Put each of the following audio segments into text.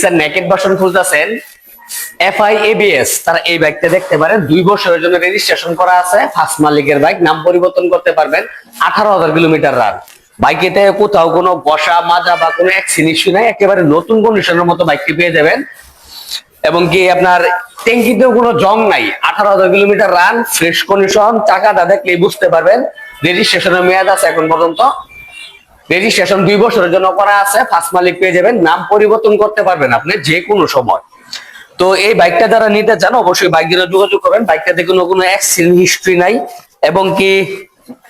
Gixxer naked version খুঁজতেছেন FI ABS, তারা এই বাইকটা দেখতে পারেন। 2 বছরের জন্য রেজিস্ট্রেশন করা আছে, ফার্স্ট মালিকের বাইক, নাম পরিবর্তন করতে পারবেন। 18,000 কিলোমিটার রান। বাইকেতে কোথাও কোনো বসা মাজা বা কোনো অ্যাক্সিডেন্ট ইস্যু নাই, একেবারে নতুন কন্ডিশনের মতো বাইকটি পেয়ে যাবেন। এবং কি আপনার ট্যাঙ্কিতেও কোনো জং নাই, 18,000 কিলোমিটার রান, ফ্রেশ কন্ডিশন। চাকাটা দেখলেই বুঝতে পারবেন। রেজিস্ট্রেশনের মেয়াদ আছে এখন পর্যন্ত, রেজিস্ট্রেশন 2 বছরের জন্য করা আছে, ফার্স্ট মালিক পেয়ে যাবেন। নাম পরিবর্তন করতে পারবেন আপনি যে কোনো সময়। তো এই বাইকটা যারা নিতে চান অবশ্যই বাইক দিয়ে যোগাযোগ করবেন। বাইকটাতে কোনো অ্যাক্সিডেন্ট হিস্ট্রি নাই এবং কি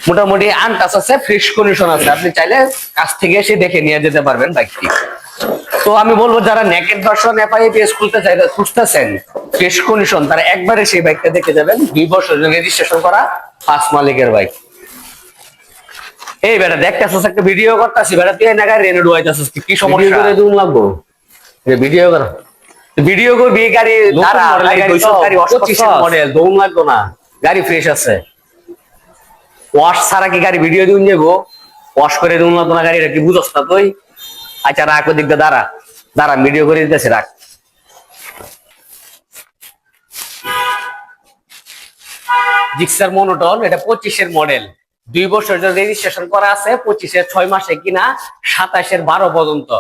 মোটামুটি আনটাচ আছে, ফ্রেশ কন্ডিশন আছে। আপনি চাইলে কাছ থেকে এসে দেখে নিয়ে যেতে পারবেন বাইকটি। তো আমি বলবো যারা নেকেড ভার্সন এফআইএস খুঁজতেছেন ফ্রেশ কন্ডিশন, তারা একবারে সেই বাইকটা দেখে যাবেন। 2 বছর রেজিস্ট্রেশন করা, ফার্স্ট মালিকের বাইক। এই বেটা দেখতেছিস, একটা ভিডিও করতেছি, বেটা তুই নাগায় রেনে ডুয়াইতেছিস, কি সমস্যা? করে দূর লাগবো ভিডিও কর, ভিডিও করবি। গাড়ি দাঁড়া, গাড়ি 25 মডেল, দৌড় লাগতো না, গাড়ি ফ্রেশ আছে। ওয়াশ ছাড়া কি গাড়ি ভিডিও দিন যাবো? ওয়াশ করে দৌড় লাগতো না গাড়িটা, কি বুঝস না তুই? আচ্ছা রাখ, ওই দিকটা দাঁড়া, দাঁড়া ভিডিও করে দিতেছে, রাখ। জিক্সার মনোটন, এটা 25-এর মডেল, 2 বছর রেজিস্ট্রেশন করা আছে। 25-এর 6 মাসে কিনা 27-এর 12 পর্যন্ত,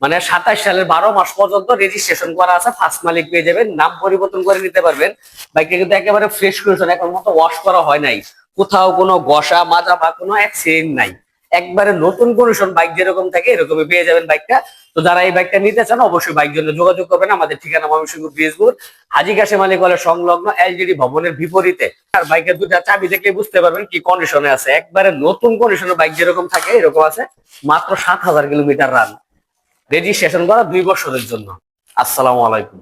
মানে 27 সালের 12 মাস পর্যন্ত রেজিস্ট্রেশন করা আছে। ফার্স্ট মালিক পেয়ে যাবেন, নাম পরিবর্তন করে নিতে পারবেন। বাইকটা কিন্তু একেবারে ফ্রেশ কন্ডিশন, এখন মতো ওয়াশ করা হয় নাই, কোথাও কোনো ঘষা মাজা বা কোনো অ্যাক্সিডেন্ট নাই, একবারে নতুন কন্ডিশন। বাইক যেরকম থাকে এরকমই পেয়ে যাবেন বাইকটা। তো যারা এই বাইকটা নিতে চান অবশ্যই বাইক জন্য যোগাযোগ করবেন। আমাদের ঠিকানা ময়মনসিংহ ব্রিজপুর, হাজী কাশেম আলী কলেজ সংলগ্ন এলজিডি ভবনের বিপরীতে। আর বাইকের দুটা চাবি দেখলে বুঝতে পারবেন কি কন্ডিশনে আছে, একবারে নতুন কন্ডিশনের বাইক যেরকম থাকে এরকম আছে। মাত্র 7,000 কিলোমিটার রান, রেজিস্ট্রেশন করা 2 বছরের জন্য। আসসালামু আলাইকুম।